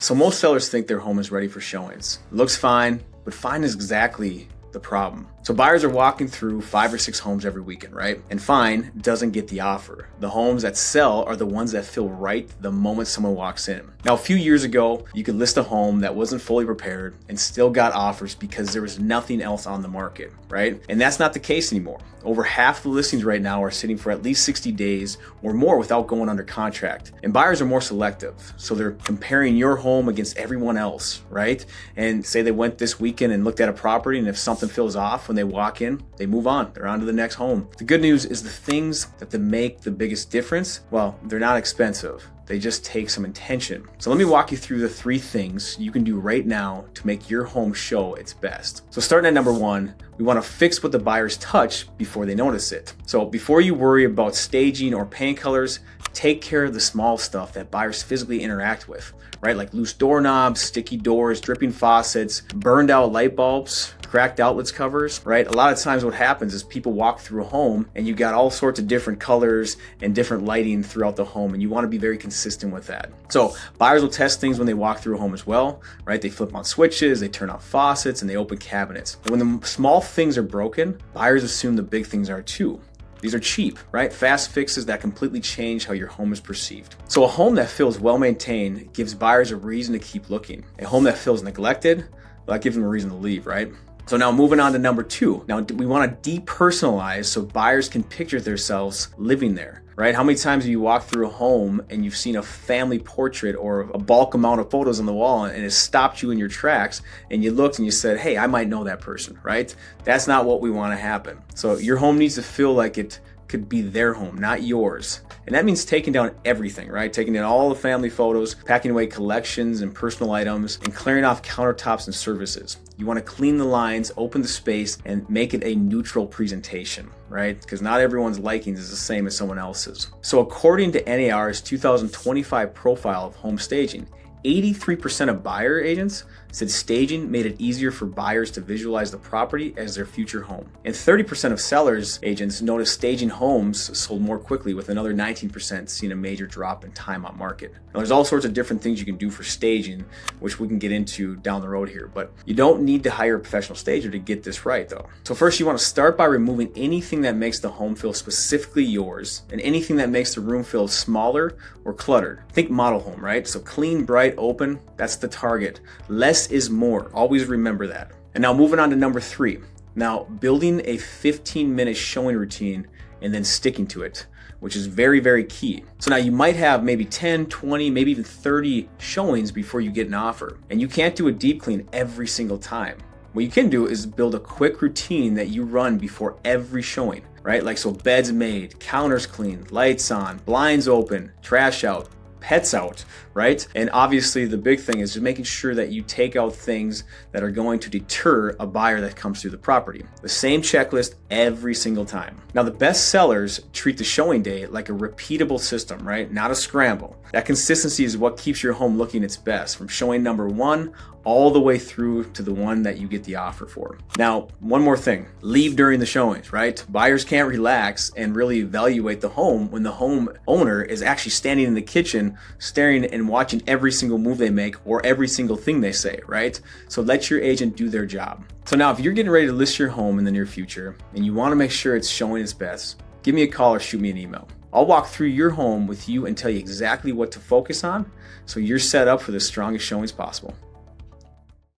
So most sellers think their home is ready for showings. It looks fine, but fine is exactly the problem. So buyers are walking through 5 or 6 homes every weekend, right? And fine doesn't get the offer. The homes that sell are the ones that feel right the moment someone walks in. Now, a few years ago, you could list a home that wasn't fully prepared and still got offers because there was nothing else on the market, right? And that's not the case anymore. Over half the listings right now are sitting for at least 60 days or more without going under contract. And buyers are more selective. So they're comparing your home against everyone else, right? And say they went this weekend and looked at a property, and if something feels off when they walk in, they move on. They're on to the next home. The good news is the things that make the biggest difference, well, they're not expensive. They just take some intention. So let me walk you through the 3 things you can do right now to make your home show its best. So starting at number 1, we want to fix what the buyers touch before they notice it. So before you worry about staging or paint colors, take care of the small stuff that buyers physically interact with, right? Like loose doorknobs, sticky doors, dripping faucets, burned out light bulbs, cracked outlets covers, right? A lot of times what happens is people walk through a home and you got all sorts of different colors and different lighting throughout the home, and you want to be very consistent with that. So buyers will test things when they walk through a home as well, right? They flip on switches, they turn on faucets, and they open cabinets. And when the small things are broken, buyers assume the big things are too. These are cheap, right? Fast fixes that completely change how your home is perceived. So a home that feels well maintained gives buyers a reason to keep looking. A home that feels neglected, well, that gives them a reason to leave, right? So now moving on to number 2. Now we want to depersonalize so buyers can picture themselves living there, right? How many times have you walked through a home and you've seen a family portrait or a bulk amount of photos on the wall and it stopped you in your tracks and you looked and you said, hey, I might know that person, right? That's not what we want to happen. So your home needs to feel like it could be their home, not yours. And that means taking down everything, right? Taking down all the family photos, packing away collections and personal items, and clearing off countertops and surfaces. You want to clean the lines, open the space, and make it a neutral presentation, right? Because not everyone's likings is the same as someone else's. So according to NAR's 2025 profile of home staging, 83% of buyer agents said staging made it easier for buyers to visualize the property as their future home. And 30% of sellers agents noticed staging homes sold more quickly, with another 19% seeing a major drop in time on market. Now there's all sorts of different things you can do for staging, which we can get into down the road here, but you don't need to hire a professional stager to get this right though. So first you want to start by removing anything that makes the home feel specifically yours and anything that makes the room feel smaller or cluttered. Think model home, right? So clean, bright, open, that's the target. Less is more. Always remember that. And now moving on to number 3. Now building a 15-minute showing routine and then sticking to it, which is very, very key. So now you might have maybe 10, 20, maybe even 30 showings before you get an offer. And you can't do a deep clean every single time. What you can do is build a quick routine that you run before every showing, right? Like so beds made, counters cleaned, lights on, blinds open, trash out, pets out, right? And obviously the big thing is just making sure that you take out things that are going to deter a buyer that comes through the property. The same checklist every single time. Now the best sellers treat the showing day like a repeatable system, right? Not a scramble. That consistency is what keeps your home looking its best, from showing number 1 all the way through to the one that you get the offer for. Now, one more thing, leave during the showings, right? Buyers can't relax and really evaluate the home when the home owner is actually standing in the kitchen staring and watching every single move they make or every single thing they say, right? So let your agent do their job. So now if you're getting ready to list your home in the near future and you want to make sure it's showing its best, give me a call or shoot me an email. I'll walk through your home with you and tell you exactly what to focus on so you're set up for the strongest showings possible.